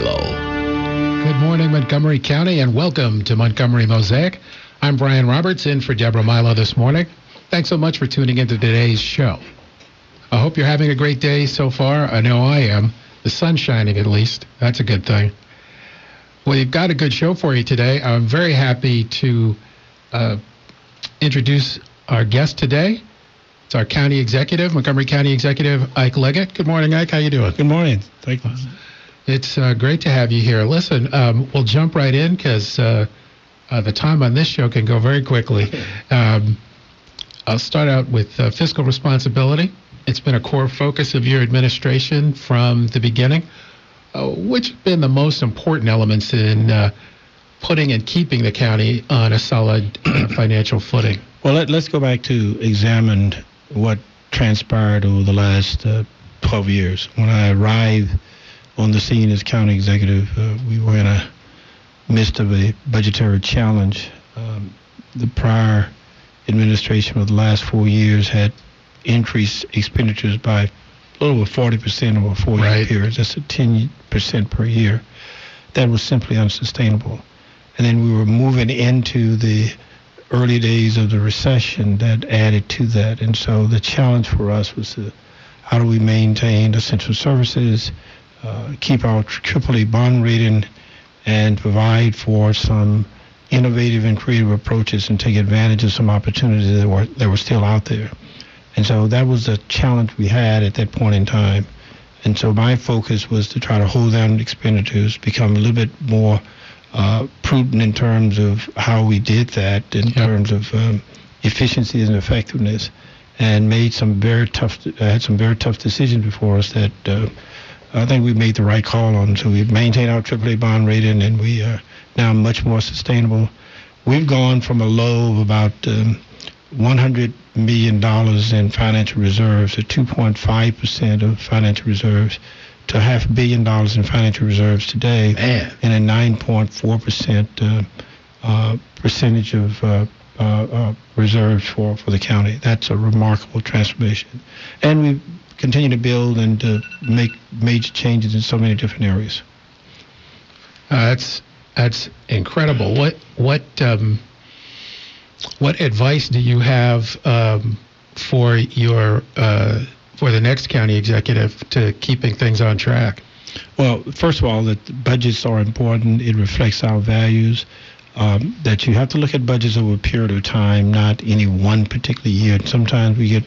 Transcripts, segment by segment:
Milo. Good morning, Montgomery County, and welcome to Montgomery Mosaic. I'm Brian Roberts, in for Deborah Milo this morning. Thanks so much for tuning into today's show. I hope you're having a great day so far. I know I am. The sun's shining, at least. That's a good thing. Well, you've got a good show for you today. I'm very happy to introduce our guest today. It's our county executive, Montgomery County Executive, Ike Leggett. Good morning, Ike. How you doing? Good morning. Thank you. It's great to have you here. Listen, we'll jump right in because the time on this show can go very quickly. I'll start out with fiscal responsibility. It's been a core focus of your administration from the beginning. Which have been the most important elements in putting and keeping the county on a solid financial footing? Well, let's go back to examine what transpired over the last 12 years. When I arrived on the scene as county executive, we were in the midst of a budgetary challenge. The prior administration of the last 4 years had increased expenditures by a little over 40% over a 4-year period. That's a 10% per year. That was simply unsustainable. And then we were moving into the early days of the recession that added to that. And so the challenge for us was how do we maintain essential services, keep our AAA bond rating, and provide for some innovative and creative approaches and take advantage of some opportunities that were still out there. And so that was the challenge we had at that point in time. And so my focus was to try to hold down expenditures, become a little bit more prudent in terms of how we did that, in terms of efficiency and effectiveness, and had some very tough decisions before us that I think we made the right call on. So we've maintained our AAA bond rating, and we are now much more sustainable. We've gone from a low of about $100 million in financial reserves, at 2.5% of financial reserves, to $500 million in financial reserves today, and a 9.4% percentage of reserves for the county. That's a remarkable transformation. And we continue to build and to make major changes in so many different areas. That's incredible. What advice do you have for the next county executive to keeping things on track? Well, first of all, that budgets are important. It reflects our values. That you have to look at budgets over a period of time, not any one particular year. Sometimes we get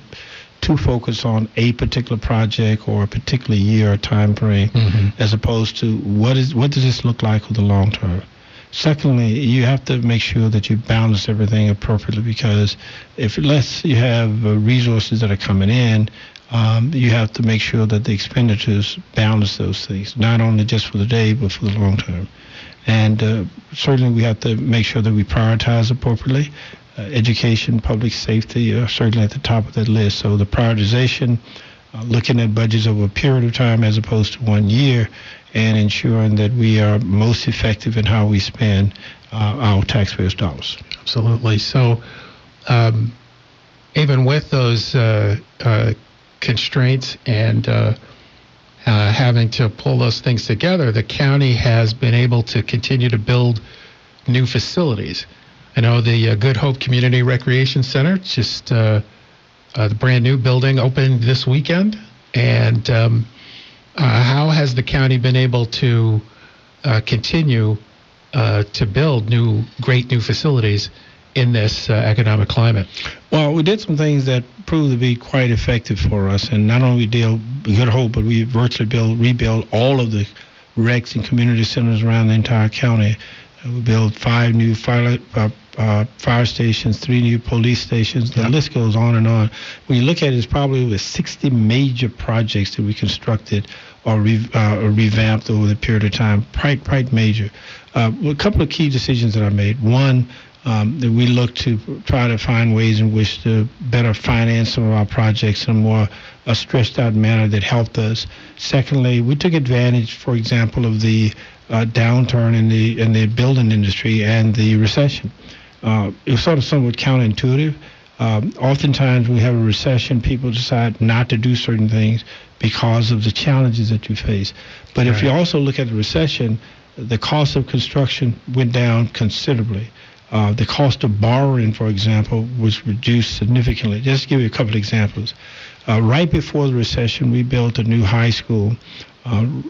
too focused on a particular project or a particular year or time frame, as opposed to what does this look like for the long term. Secondly, you have to make sure that you balance everything appropriately, because unless you have resources that are coming in, you have to make sure that the expenditures balance those things, not only just for the day, but for the long term. And certainly we have to make sure that we prioritize appropriately. Education, public safety are certainly at the top of that list. So the prioritization, looking at budgets over a period of time as opposed to 1 year, and ensuring that we are most effective in how we spend our taxpayers' dollars. Absolutely. So even with those constraints and having to pull those things together, the county has been able to continue to build new facilities. I know the Good Hope Community Recreation Center, just the brand new building opened this weekend. And how has the county been able to continue to build great new facilities in this economic climate? Well, we did some things that proved to be quite effective for us, and not only did Good Hope, but we virtually rebuilt all of the recs and community centers around the entire county. We built 5 new fire stations, 3 new police stations. The list goes on and on. When you look at it, it's probably over 60 major projects that we constructed or revamped over the period of time. Quite major. A couple of key decisions that I made. One, that we look to try to find ways in which to better finance some of our projects in a more stretched out manner that helped us. Secondly, we took advantage, for example, of the downturn in the building industry and the recession. It was sort of somewhat counterintuitive. Oftentimes we have a recession, people decide not to do certain things because of the challenges that you face. But if you also look at the recession, the cost of construction went down considerably. The cost of borrowing, for example, was reduced significantly. Just to give you a couple of examples. Right before the recession, we built a new high school,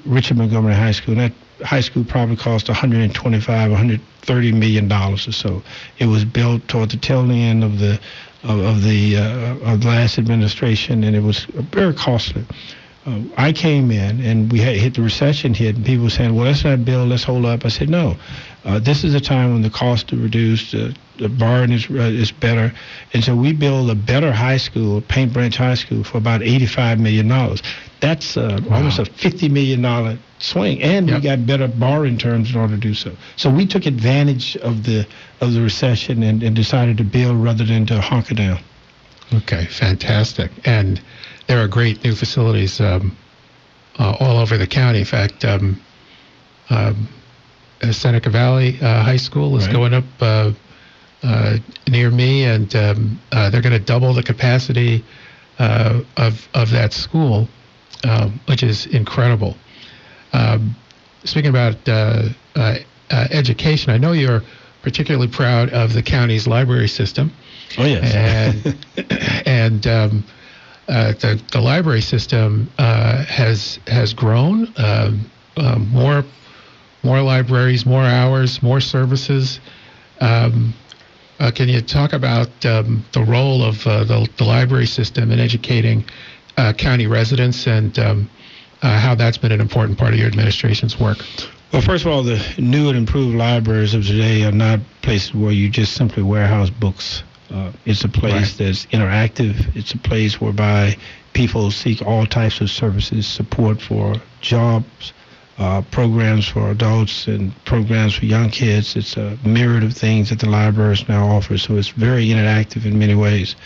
Richard Montgomery High School. And that high school probably cost $125, $130 million or so. It was built toward the tail end of the last administration, and it was very costly. I came in, and we had hit the recession hit, and people were saying, well, let's not build, let's hold up. I said, no. This is a time when the cost is reduced, the borrowing is better. And so we built a better high school, Paint Branch High School, for about $85 million. That's almost a $50 million swing. And we got better borrowing terms in order to do so. So we took advantage of the recession and decided to build rather than to hunker down. Okay, fantastic. And there are great new facilities all over the county. In fact, Seneca Valley High School is going up near me, and they're going to double the capacity of that school, which is incredible. Speaking about education, I know you're particularly proud of the county's library system. Oh, yes. And the library system has grown. More libraries, more hours, more services. Can you talk about the role of the library system in educating county residents and how that's been an important part of your administration's work? Well, first of all, the new and improved libraries of today are not places where you just simply warehouse books. It's a place that's interactive. It's a place whereby people seek all types of services, support for jobs, programs for adults, and programs for young kids. It's a myriad of things that the libraries now offer, so it's very interactive in many ways.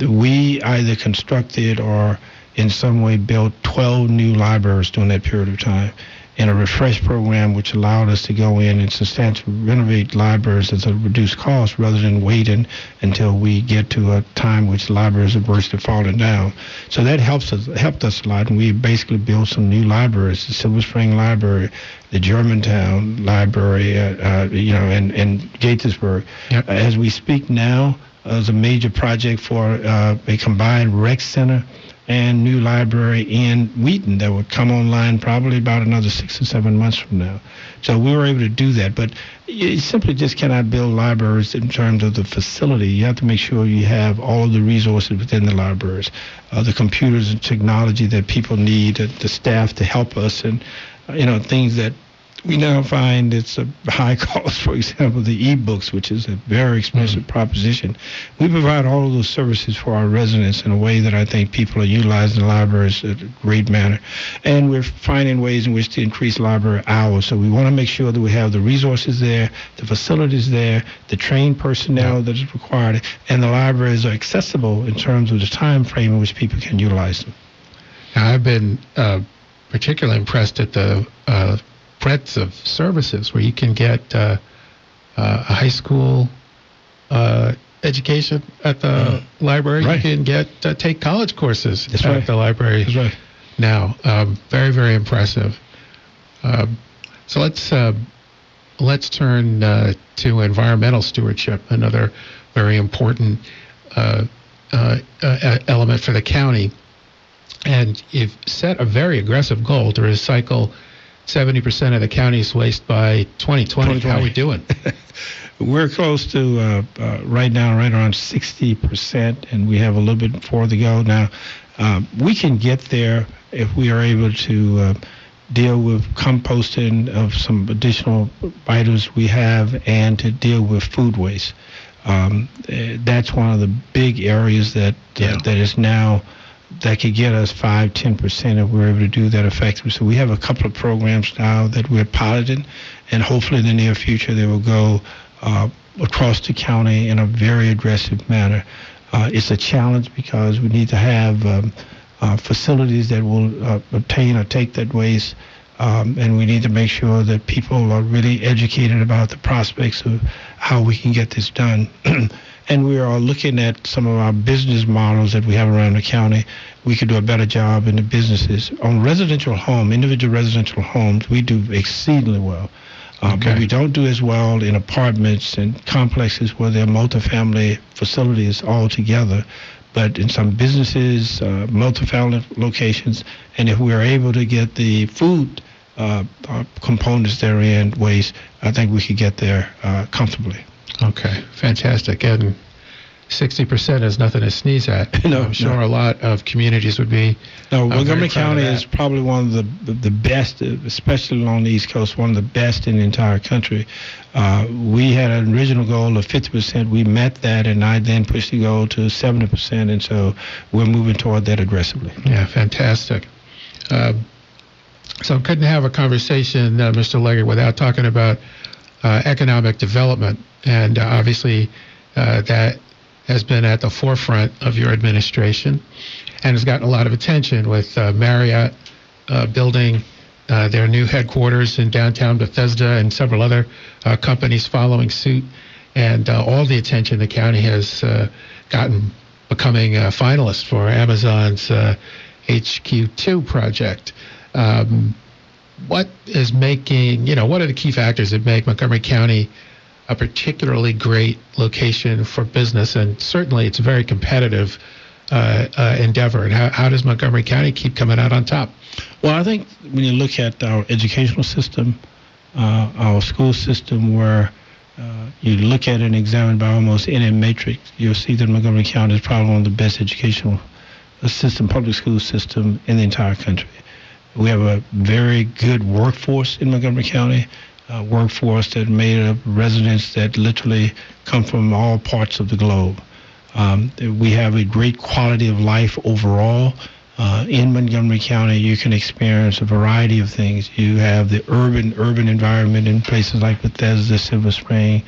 We either constructed or in some way built 12 new libraries during that period of time, and a refresh program which allowed us to go in and substantially renovate libraries at a reduced cost rather than waiting until we get to a time which libraries are virtually falling down. So that helped us a lot, and we basically built some new libraries: the Silver Spring Library, the Germantown Library, and Gaithersburg. Yep. As we speak now, there's a major project for a combined rec center and new library in Wheaton that would come online probably about another 6 or 7 months from now. So we were able to do that. But you simply just cannot build libraries in terms of the facility. You have to make sure you have all of the resources within the libraries, the computers and technology that people need, the staff to help us, and things that we now find it's a high cost. For example, the e-books, which is a very expensive proposition. We provide all of those services for our residents in a way that I think people are utilizing the libraries in a great manner. And we're finding ways in which to increase library hours. So we want to make sure that we have the resources there, the facilities there, the trained personnel that is required, and the libraries are accessible in terms of the time frame in which people can utilize them. Now, I've been particularly impressed at the breadth of services where you can get a high school education at the library. Right. You can take college courses That's at right. the library. That's right. Now. Very, very impressive. So let's turn to environmental stewardship, another very important element for the county. And you've set a very aggressive goal to recycle 70% of the county's waste by 2020. How are we doing? We're close to, right now, right around 60%, and we have a little bit more to go. Now, we can get there if we are able to deal with composting of some additional items we have and to deal with food waste. That's one of the big areas that is now that could get us 5-10% if we're able to do that effectively. So we have a couple of programs now that we're piloting, and hopefully in the near future they will go across the county in a very aggressive manner. It's a challenge because we need to have facilities that will obtain or take that waste, and we need to make sure that people are really educated about the prospects of how we can get this done. And we are looking at some of our business models that we have around the county. We could do a better job in the businesses. On residential home, individual residential homes, we do exceedingly well. But we don't do as well in apartments and complexes where there are multifamily facilities all together. But in some businesses, multifamily locations, and if we are able to get the food components therein waste, I think we could get there comfortably. Okay, fantastic. And 60% is nothing to sneeze at. No, I'm sure a lot of communities would be. No, Montgomery County is probably one of the best, especially along the East Coast, one of the best in the entire country. We had an original goal of 50%. We met that, and I then pushed the goal to 70%, and so we're moving toward that aggressively. Yeah, fantastic. So couldn't have a conversation, Mr. Leggett, without talking about economic development, and obviously that has been at the forefront of your administration and has gotten a lot of attention with Marriott building their new headquarters in downtown Bethesda and several other companies following suit, and all the attention the county has gotten becoming a finalist for Amazon's HQ2 project. What is making, what are the key factors that make Montgomery County a particularly great location for business? And certainly it's a very competitive endeavor. And how does Montgomery County keep coming out on top? Well, I think when you look at our educational system, our school system, where you look at and examine by almost any matrix, you'll see that Montgomery County is probably one of the best educational system, public school system in the entire country. We have a very good workforce in Montgomery County, workforce that made of residents that literally come from all parts of the globe. We have a great quality of life overall. In Montgomery County, you can experience a variety of things. You have the urban environment in places like Bethesda, Silver Spring,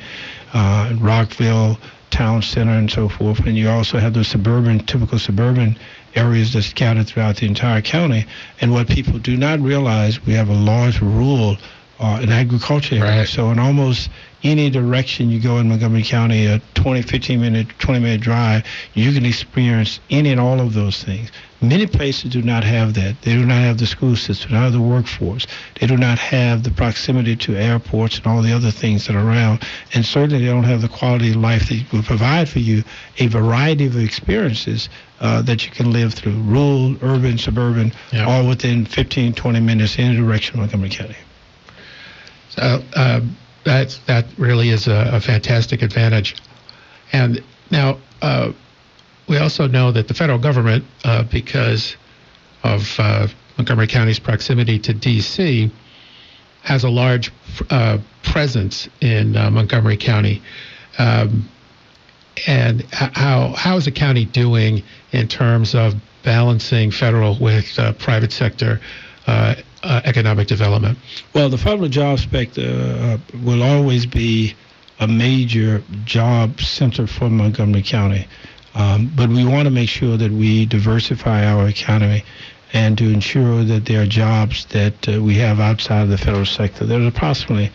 Rockville, Town Center, and so forth. And you also have the typical suburban areas that's scattered throughout the entire county. And what people do not realize, we have a large rural and agriculture area. Right. So in almost any direction you go in Montgomery County, a 20-minute drive, you can experience any and all of those things. Many places do not have that. They do not have the school system, they don't have the workforce. They do not have the proximity to airports and all the other things that are around. And certainly they don't have the quality of life that will provide for you a variety of experiences that you can live through, rural, urban, suburban, all within 15-20 minutes in any direction of Montgomery County. So that really is a fantastic advantage. And now we also know that the federal government, because of Montgomery County's proximity to D.C., has a large presence in Montgomery County. And how is the county doing in terms of balancing federal with private sector economic development? Well, the federal job spec will always be a major job center for Montgomery County. But we want to make sure that we diversify our economy and to ensure that there are jobs that we have outside of the federal sector. There's approximately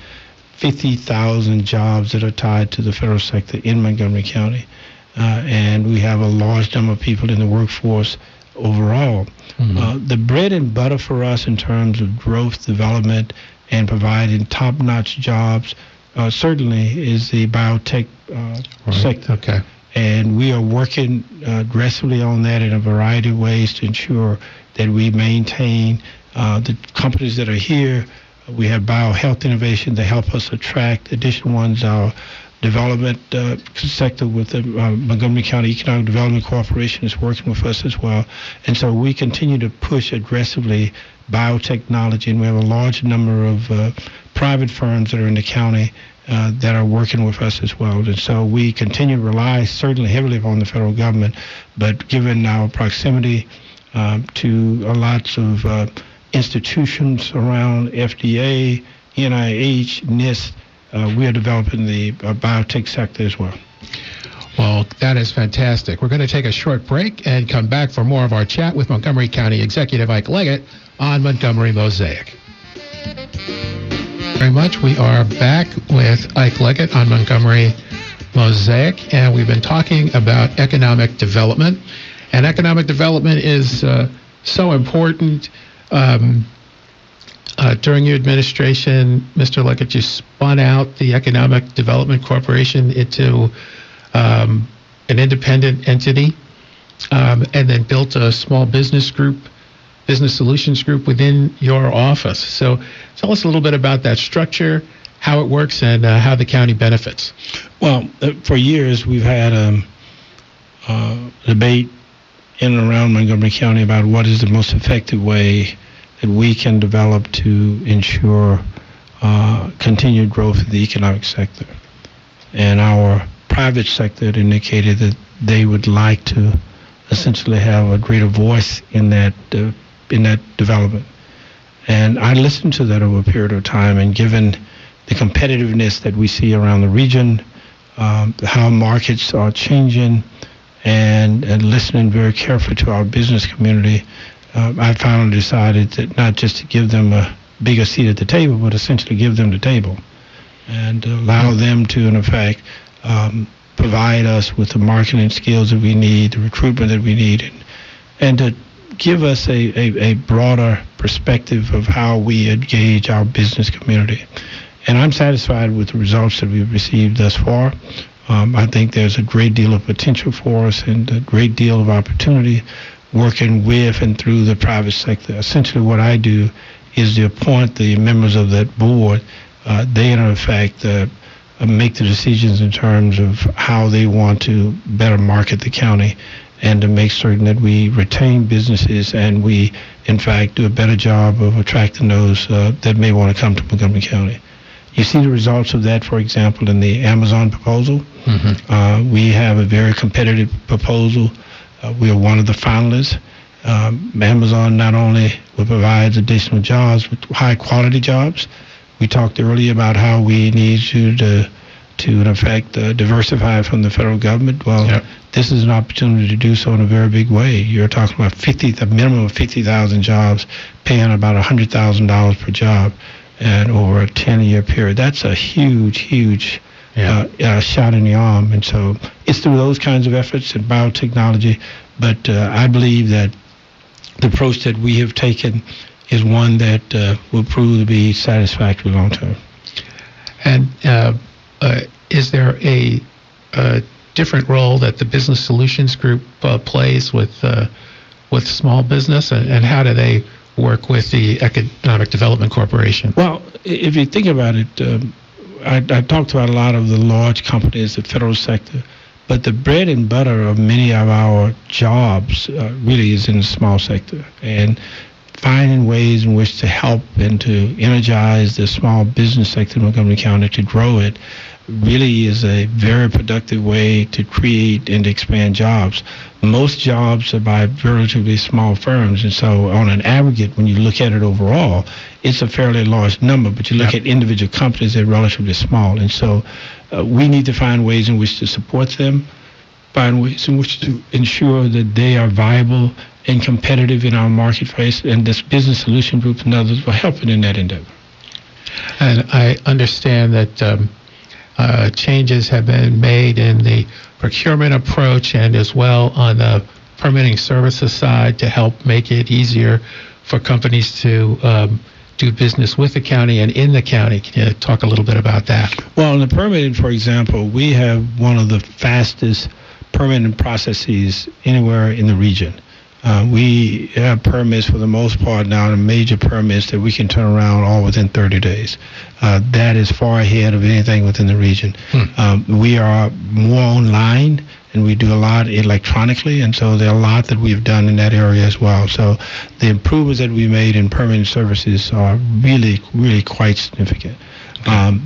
50,000 jobs that are tied to the federal sector in Montgomery County. And we have a large number of people in the workforce overall. Mm-hmm. The bread and butter for us in terms of growth, development, and providing top-notch jobs certainly is the biotech sector. Okay. And we are working aggressively on that in a variety of ways to ensure that we maintain the companies that are here. We have biohealth innovation to help us attract additional ones. Our development sector with the Montgomery County Economic Development Corporation is working with us as well. And so we continue to push aggressively biotechnology, and we have a large number of private firms that are in the county that are working with us as well. And so we continue to rely certainly heavily upon the federal government, but given our proximity to lots of institutions around FDA, NIH, NIST, we are developing the biotech sector as well. Well, that is fantastic. We're going to take a short break and come back for more of our chat with Montgomery County Executive Ike Leggett on Montgomery Mosaic. Very much. We are back with Ike Leggett on Montgomery Mosaic, and we've been talking about economic development. And economic development is so important. During your administration, Mr. Luckett, you spun out the Economic Development Corporation into an independent entity, and then built a small business solutions group within your office. So tell us a little bit about that structure, how it works, and how the county benefits. Well, for years we've had a debate in and around Montgomery County about what is the most effective way that we can develop to ensure continued growth of the economic sector. And our private sector indicated that they would like to essentially have a greater voice in that development. And I listened to that over a period of time, and given the competitiveness that we see around the region, how markets are changing, and listening very carefully to our business community, I finally decided that not just to give them a bigger seat at the table, but essentially give them the table and allow them to, in effect, provide us with the marketing skills that we need, the recruitment that we need, and to give us a broader perspective of how we engage our business community. And I'm satisfied with the results that we've received thus far. I think there's a great deal of potential for us and a great deal of opportunity working with and through the private sector. Essentially what I do is to appoint the members of that board. They, in effect, make the decisions in terms of how they want to better market the county and to make certain that we retain businesses and we, in fact, do a better job of attracting those that may want to come to Montgomery County. You see the results of that, for example, in the Amazon proposal. Mm-hmm. We have a very competitive proposal. We are one of the finalists. Amazon not only provides additional jobs, but high-quality jobs. We talked earlier about how we need to in effect, diversify from the federal government. Well, yep. This is an opportunity to do so in a very big way. You're talking about a minimum of 50,000 jobs, paying about $100,000 per job, and over a 10-year period. That's a huge shot in the arm. And so it's through those kinds of efforts in biotechnology. But I believe that the approach that we have taken is one that will prove to be satisfactory long term. And is there a different role that the Business Solutions Group plays with small business, and how do they work with the Economic Development Corporation? Well, if you think about it, I talked about a lot of the large companies, the federal sector, but the bread and butter of many of our jobs really is in the small sector. And finding ways in which to help and to energize the small business sector in Montgomery County to grow it really is a very productive way to create and expand jobs. Most jobs are by relatively small firms, and so on an aggregate, when you look at it overall, it's a fairly large number, but you look at individual companies, they're relatively small. And so we need to find ways in which to support them, find ways in which to ensure that they are viable and competitive in our marketplace, and this Business Solution Group and others will help in that endeavor. And I understand that changes have been made in the procurement approach and as well on the permitting services side to help make it easier for companies to do business with the county and in the county. Can you talk a little bit about that? Well, in the permitting, for example, we have one of the fastest permitting processes anywhere in the region. We have permits for the most part now, the major permits that we can turn around all within 30 days. That is far ahead of anything within the region. We are more online, and we do a lot electronically, and so there are a lot that we've done in that area as well. So the improvements that we made in permitting services are really, really quite significant.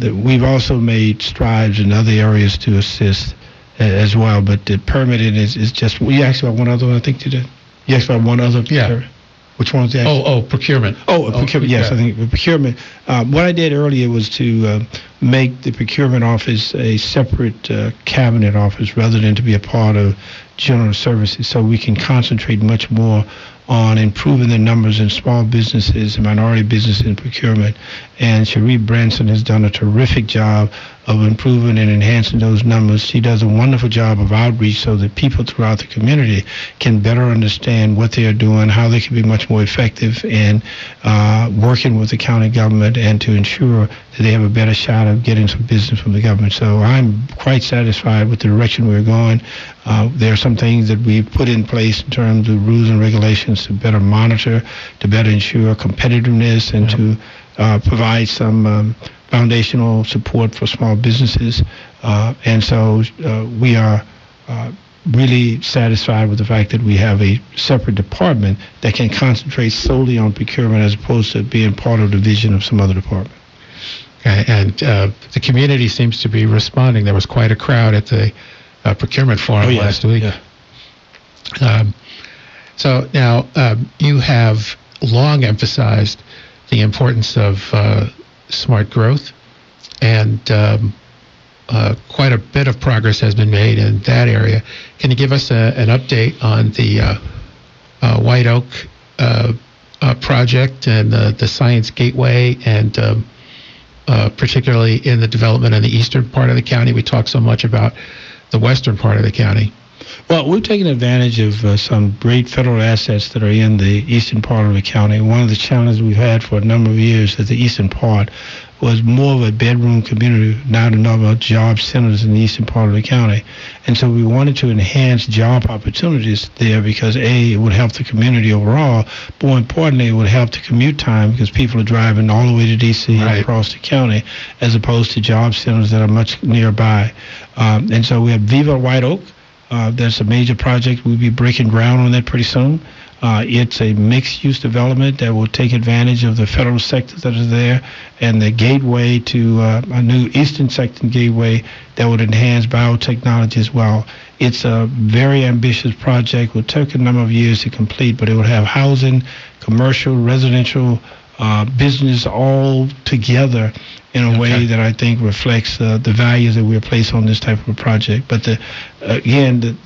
We've also made strides in other areas to assist as well, but the permitting is just, you asked about one other one, I think you did. You asked about one other area. Which one was that? Procurement. Procurement. Yes, I think procurement. What I did earlier was to make the procurement office a separate cabinet office rather than to be a part of general services, so we can concentrate much more on improving the numbers in small businesses and minority businesses in procurement. And Cherie Branson has done a terrific job of improving and enhancing those numbers. She does a wonderful job of outreach so that people throughout the community can better understand what they are doing, how they can be much more effective in working with the county government and to ensure that they have a better shot of getting some business from the government. So I'm quite satisfied with the direction we're going. There are some things that we put in place in terms of rules and regulations to better monitor, to better ensure competitiveness, and to provide some foundational support for small businesses. And so we are really satisfied with the fact that we have a separate department that can concentrate solely on procurement as opposed to being part of the vision of some other department. Okay, and the community seems to be responding. There was quite a crowd at the procurement forum last week. Yeah. So now you have long emphasized the importance of smart growth, and quite a bit of progress has been made in that area. Can you give us an update on the White Oak project and the Science Gateway, and particularly in the development in the eastern part of the county? We talk so much about the western part of the county. Well, we've taken advantage of some great federal assets that are in the eastern part of the county. One of the challenges we've had for a number of years at the eastern part was more of a bedroom community, now to know about job centers in the eastern part of the county. And so we wanted to enhance job opportunities there because, A, it would help the community overall, but more importantly, it would help the commute time because people are driving all the way to D.C. and across the county as opposed to job centers that are much nearby. And so we have Viva White Oak. That's a major project. We'll be breaking ground on that pretty soon. It's a mixed-use development that will take advantage of the federal sectors that are there and the gateway to a new eastern section gateway that would enhance biotechnology as well. It's a very ambitious project. It will take a number of years to complete, but it will have housing, commercial, residential, business all together in a way that I think reflects the values that we're placing on this type of a project. But the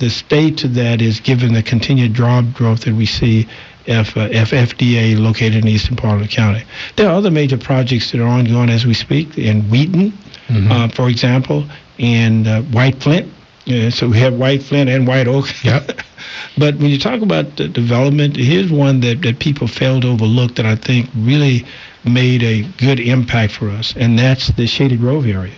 state to that is given the continued job growth that we see if FDA located in the eastern part of the county. There are other major projects that are ongoing as we speak in Wheaton, for example, and White Flint. So we have White Flint and White Oak. Yep. But when you talk about the development, here's one that people failed to overlook that I think really made a good impact for us, and that's the Shady Grove area.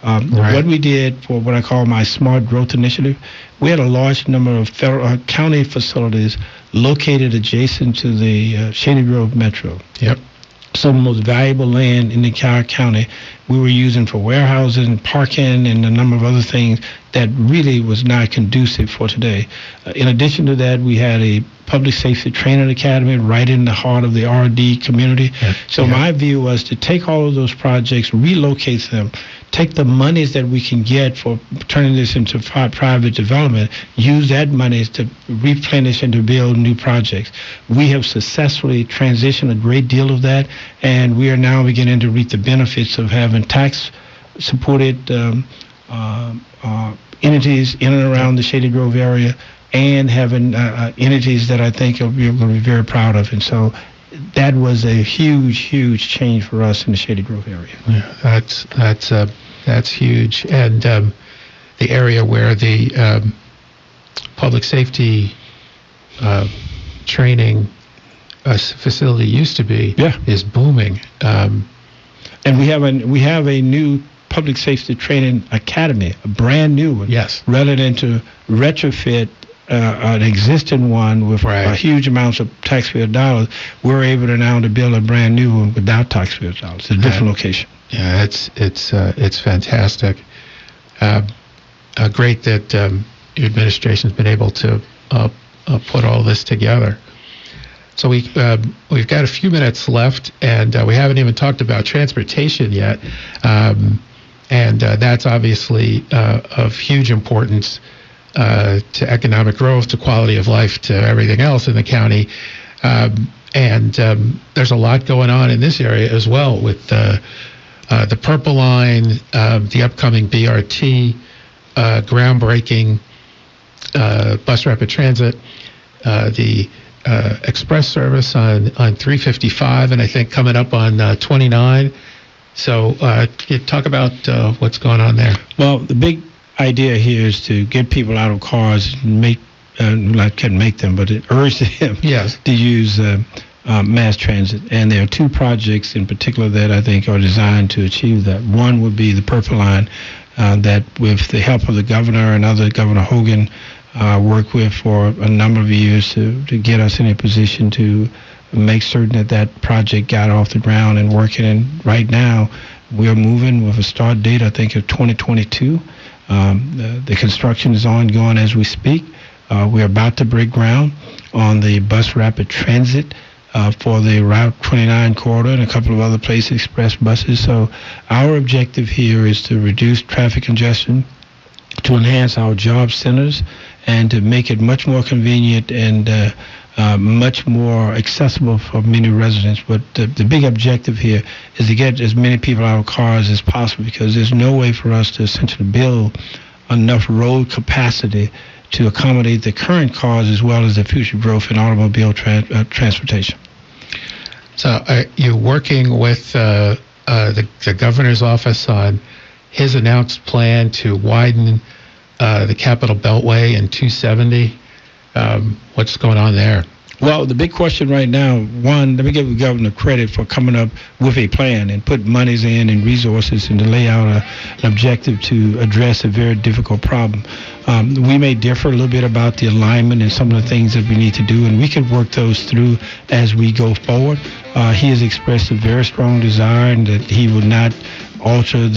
What we did for what I call my Smart Growth Initiative, we had a large number of federal county facilities located adjacent to the Shady Grove Metro. Yep. Some of the most valuable land in the entire county we were using for warehousing, parking, and a number of other things that really was not conducive for today. In addition to that, we had a public safety training academy right in the heart of the R&D community. So my view was to take all of those projects, relocate them, take the monies that we can get for turning this into private development, use that money to replenish and to build new projects. We have successfully transitioned a great deal of that, and we are now beginning to reap the benefits of having tax-supported entities in and around the Shady Grove area, and having entities that I think we're going to be very proud of. And so that was a huge, huge change for us in the Shady Grove area. Yeah, that's huge. And the area where the public safety training facility used to be is booming. And we have a new public safety training academy, a brand new one. Yes. Rather than to retrofit an existing one with huge amounts of taxpayer dollars, we're able to now to build a brand new one without taxpayer dollars. It's a different location. Yeah, it's fantastic. Great that your administration's been able to put all this together. So we've got a few minutes left, and we haven't even talked about transportation yet, and that's obviously of huge importance to economic growth, to quality of life, to everything else in the county. And there's a lot going on in this area as well with the Purple Line, the upcoming BRT, groundbreaking bus rapid transit, the express service on 355, and I think coming up on 29. So you talk about what's going on there. Well, the big idea here is to get people out of cars and make, not can make them, but it urge them to use mass transit. And there are two projects in particular that I think are designed to achieve that. One would be the Purple Line that, with the help of the governor and other, Governor Hogan, worked with for a number of years to get us in a position to make certain that that project got off the ground and working. And right now, we're moving with a start date, I think, of 2022. The construction is ongoing as we speak. We're about to break ground on the bus rapid transit for the Route 29 corridor and a couple of other places, express buses. So our objective here is to reduce traffic congestion, to enhance our job centers, and to make it much more convenient and much more accessible for many residents. But the big objective here is to get as many people out of cars as possible, because there's no way for us to essentially build enough road capacity to accommodate the current cars as well as the future growth in automobile transportation. So you're working with the governor's office on his announced plan to widen the Capitol Beltway and 270. What's going on there? Well, the big question right now, one, let me give the governor credit for coming up with a plan and put monies in and resources and to lay out an objective to address a very difficult problem. We may differ a little bit about the alignment and some of the things that we need to do, and we can work those through as we go forward. He has expressed a very strong desire and that he will not alter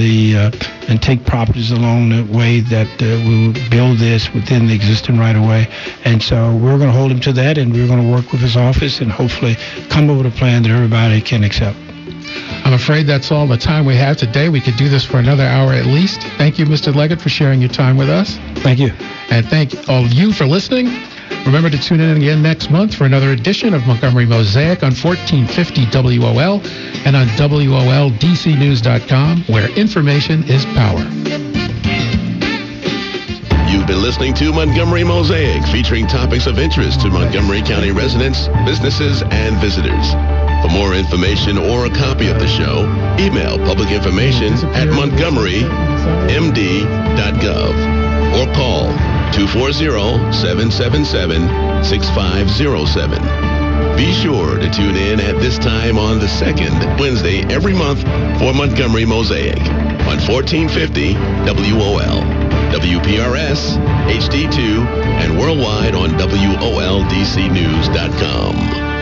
and take properties along the way, that we will build this within the existing right-of-way. And so we're going to hold him to that, and we're going to work with his office and hopefully come up with a plan that everybody can accept. I'm afraid that's all the time we have today. We could do this for another hour at least. Thank you, Mr. Leggett, for sharing your time with us. Thank you. And thank all of you for listening. Remember to tune in again next month for another edition of Montgomery Mosaic on 1450 WOL and on WOLDCnews.com, where information is power. You've been listening to Montgomery Mosaic, featuring topics of interest to Montgomery County residents, businesses, and visitors. For more information or a copy of the show, email publicinformation@montgomerymd.gov or call 240-777-6507. Be sure to tune in at this time on the second Wednesday every month for Montgomery Mosaic on 1450 WOL, WPRS, HD2, and worldwide on WOLDCnews.com.